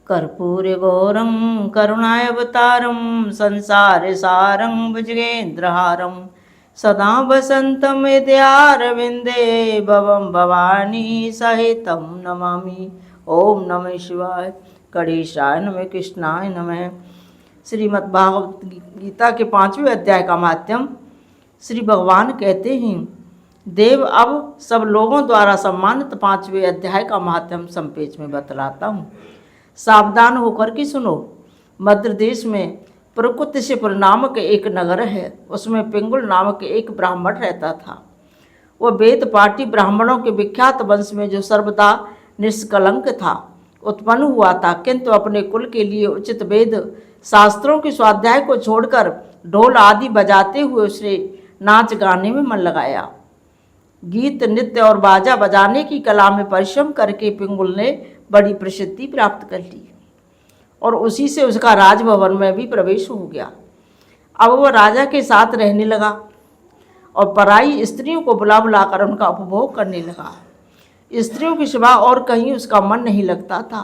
कर्पूरगौरं करुणावतारं संसारसारं भुजगेन्द्रहारं सदा वसन्तं हृदयारविन्दे भवं भवानी सहितं नमामि। ओम नमः शिवाय। गणेशाय नमः, कृष्णाय नमः। श्रीमद् भागवत गीता के 5वें अध्याय का माध्यम। श्री भगवान कहते हैं, देव अब सब लोगों द्वारा सम्मानित 5वें अध्याय का माध्यम संपेच में बतलाता हूँ। सावधान होकर के सुनो। मध्य देश में प्रकुत्सिपुर नामक एक नगर है। उसमें पिंगुल नामक एक ब्राह्मण रहता था। वह वेद पाठी ब्राह्मणों के विख्यात वंश में जो सर्वदा निष्कलंक था उत्पन्न हुआ था, किंतु अपने कुल के लिए उचित वेद शास्त्रों के स्वाध्याय को छोड़कर ढोल आदि बजाते हुए उसने नाच गाने में मन लगाया। गीत नृत्य और बाजा बजाने की कला में परिश्रम करके पिंगुल ने बड़ी प्रसिद्धि प्राप्त कर ली और उसी से उसका राजभवन में भी प्रवेश हो गया। अब वह राजा के साथ रहने लगा और पराई स्त्रियों को बुला बुलाकर उनका उपभोग करने लगा। स्त्रियों के सिवा और कहीं उसका मन नहीं लगता था।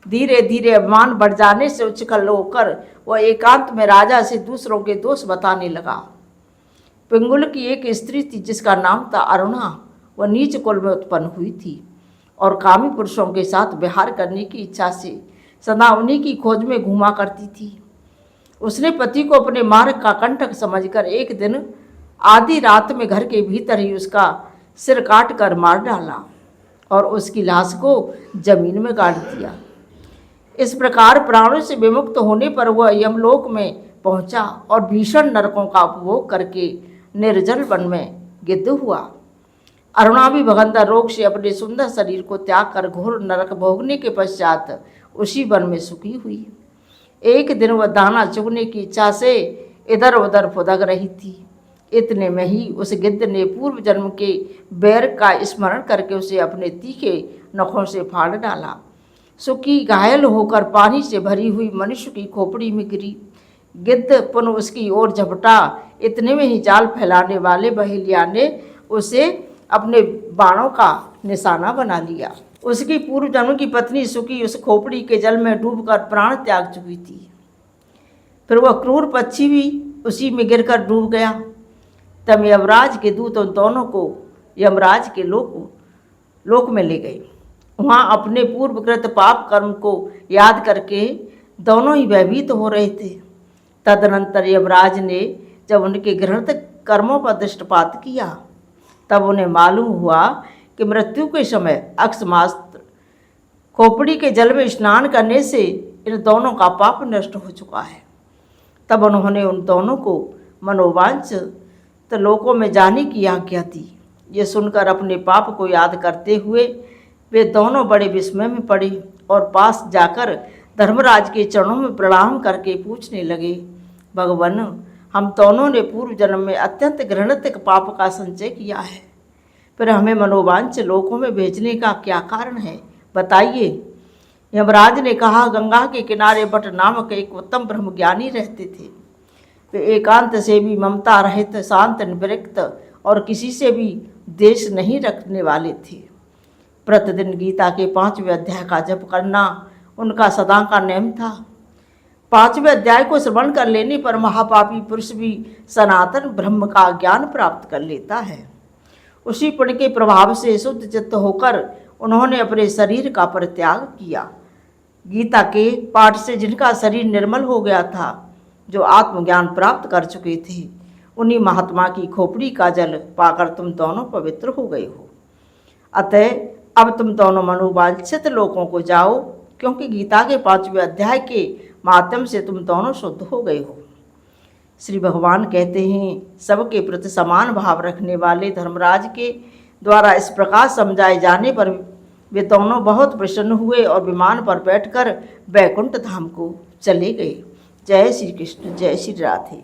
धीरे धीरे अभिमान बढ़ जाने से उच्छल होकर वह एकांत में राजा से दूसरों के दोष बताने लगा। पिंगुल की एक स्त्री थी जिसका नाम था अरुणा। वह नीच कुल में उत्पन्न हुई थी और कामी पुरुषों के साथ विहार करने की इच्छा से सदा उन्हीं की खोज में घूमा करती थी। उसने पति को अपने मार्ग का कंटक समझकर एक दिन आधी रात में घर के भीतर ही उसका सिर काट कर मार डाला और उसकी लाश को जमीन में गाड़ दिया। इस प्रकार प्राणों से विमुक्त होने पर वह यमलोक में पहुंचा और भीषण नरकों का उपभोग करके निर्जल वन में गिद्ध हुआ। अरुणा भी भगंदर रोग से अपने सुंदर शरीर को त्याग कर घोर नरक भोगने के पश्चात उसी वन में सुखी हुई। एक दिन वह दाना चुगने की इच्छा से इधर उधर फुदक रही थी। इतने में ही उस गिद्ध ने पूर्व जन्म के बैर का स्मरण करके उसे अपने तीखे नखों से फाड़ डाला। सुखी घायल होकर पानी से भरी हुई मनुष्य की खोपड़ी में गिरी। गिद्ध पुनः उसकी ओर झपटा। इतने में ही जाल फैलाने वाले बहेलिया ने उसे अपने बाणों का निशाना बना लिया। उसकी पूर्व जन्म की पत्नी सुखी उस खोपड़ी के जल में डूबकर प्राण त्याग चुकी थी। फिर वह क्रूर पक्षी भी उसी में गिरकर डूब गया। तब यमराज के दूत उन दोनों को यमराज के लोक में ले गए। वहाँ अपने पूर्वकृत पाप कर्म को याद करके दोनों ही भयभीत हो रहे थे। तदनंतर यमराज ने जब उनके घृणित कर्मों पर दृष्टिपात किया तब उन्हें मालूम हुआ कि मृत्यु के समय अक्षमास्त्र खोपड़ी के जल में स्नान करने से इन दोनों का पाप नष्ट हो चुका है। तब उन्होंने उन दोनों को मनोवांछित लोकों में जाने की आज्ञा दी। ये सुनकर अपने पाप को याद करते हुए वे दोनों बड़े विस्मय में पड़े और पास जाकर धर्मराज के चरणों में प्रणाम करके पूछने लगे, भगवान, हम दोनों ने पूर्व जन्म में अत्यंत घृणित पाप का संचय किया है, फिर हमें मनोवांछ लोकों में भेजने का क्या कारण है, बताइए। यमराज ने कहा, गंगा के किनारे बट नामक एक उत्तम ब्रह्मज्ञानी रहते थे। वे एकांत से भी ममता रहित, शांत, निवृत्त और किसी से भी द्वेष नहीं रखने वाले थे। प्रतिदिन गीता के 5वें अध्याय का जप करना उनका सदा का नेम था। 5वें अध्याय को श्रवण कर लेने पर महापापी पुरुष भी सनातन ब्रह्म का ज्ञान प्राप्त कर लेता है। उसी पुण्य के प्रभाव से शुद्ध चित्त होकर उन्होंने अपने शरीर का परित्याग किया। गीता के पाठ से जिनका शरीर निर्मल हो गया था, जो आत्मज्ञान प्राप्त कर चुके थे, उन्हीं महात्मा की खोपड़ी का जल पाकर तुम दोनों पवित्र हो गए हो। अतः अब तुम दोनों मनोवांछित लोगों को जाओ, क्योंकि गीता के 5वें अध्याय के माध्यम से तुम दोनों शुद्ध हो गए हो। श्री भगवान कहते हैं, सबके प्रति समान भाव रखने वाले धर्मराज के द्वारा इस प्रकार समझाए जाने पर वे दोनों बहुत प्रसन्न हुए और विमान पर बैठकर वैकुंठ धाम को चले गए। जय श्री कृष्ण, जय श्री राधे।